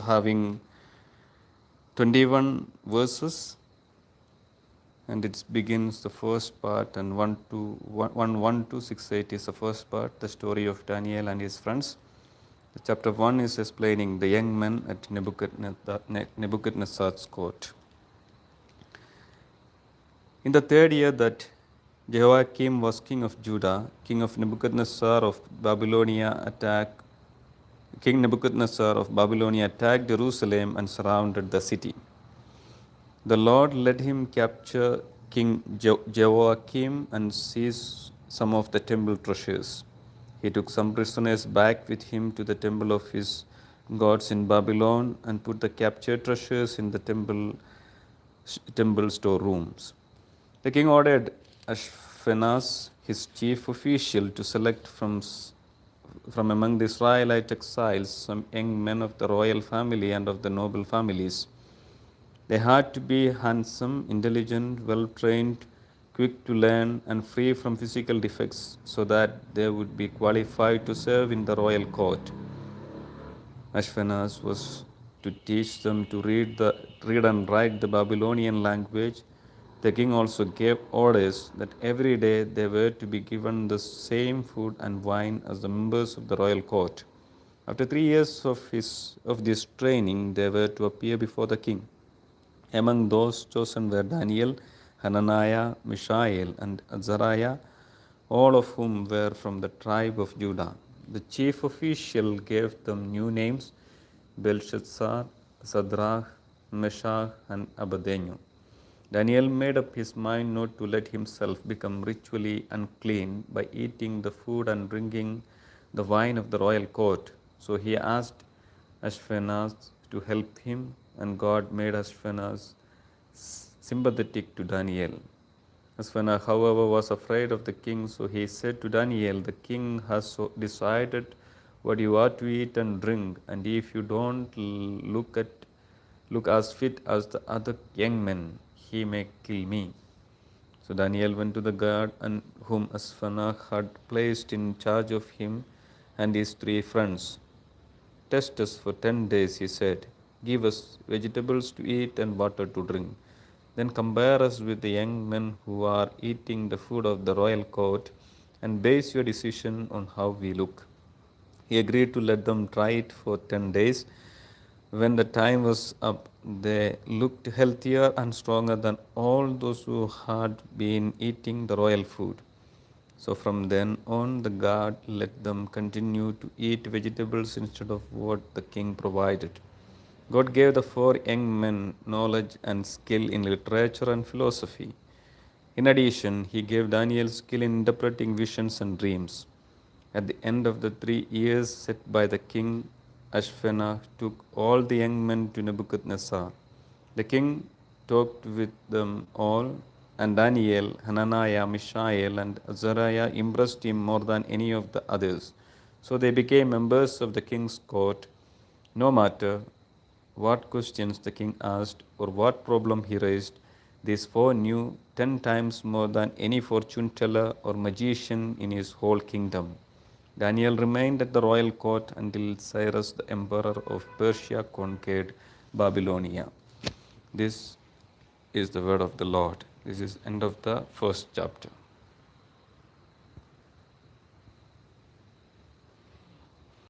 having 21 verses, and it begins the first part, and 1 to 6:8 is the first part, the story of Daniel and his friends. Chapter 1 is explaining the young men at Nebuchadnezzar's court. In the third year that Jehoiakim was king of Judah, King Nebuchadnezzar of Babylonia attacked Jerusalem and surrounded the city. The Lord let him capture King Jehoiakim and seize some of the temple treasures. He took some prisoners back with him to the temple of his gods in Babylon and put the captured treasures in the temple storerooms. The king ordered Ashpenaz, his chief official, to select from among the Israelite exiles some young men of the royal family and of the noble families. They had to be handsome, intelligent, well-trained, quick to learn, and free from physical defects, so that they would be qualified to serve in the royal court. Ashpenaz was to teach them to read and write the Babylonian language. The king also gave orders that every day they were to be given the same food and wine as the members of the royal court. After 3 years of this training, they were to appear before the king. Among those chosen were Daniel, Hananiah, Mishael, and Azariah, all of whom were from the tribe of Judah. The chief official gave them new names: Belshazzar, Shadrach, Meshach, and Abednego. Daniel made up his mind not to let himself become ritually unclean by eating the food and drinking the wine of the royal court. So he asked Ashpenaz to help him, and God made Ashpenaz sympathetic to Daniel. Ashpenaz, however, was afraid of the king, so he said to Daniel, "The king has decided what you are to eat and drink, and if you don't look as fit as the other young men, he may kill me." So Daniel went to the guard and whom Ashpenaz had placed in charge of him and his 3 friends. "Test us for 10 days," he said. "Give us vegetables to eat and water to drink. Then compare us with the young men who are eating the food of the royal court, and base your decision on how we look." He agreed to let them try it for 10 days. When the time was up, they looked healthier and stronger than all those who had been eating the royal food. So from then on, the guard let them continue to eat vegetables instead of what the king provided. God gave the 4 young men knowledge and skill in literature and philosophy. In addition, he gave Daniel skill in interpreting visions and dreams. At the end of the 3 years set by the king, Ashpenaz took all the young men to Nebuchadnezzar. The king talked with them all, and Daniel, Hananiah, Mishael, and Azariah impressed him more than any of the others. So they became members of the king's court. No matter what questions the king asked or what problem he raised, these 4 knew 10 times more than any fortune teller or magician in his whole kingdom. Daniel remained at the royal court until Cyrus, the emperor of Persia, conquered Babylonia. This is the word of the Lord. This is end of the first chapter.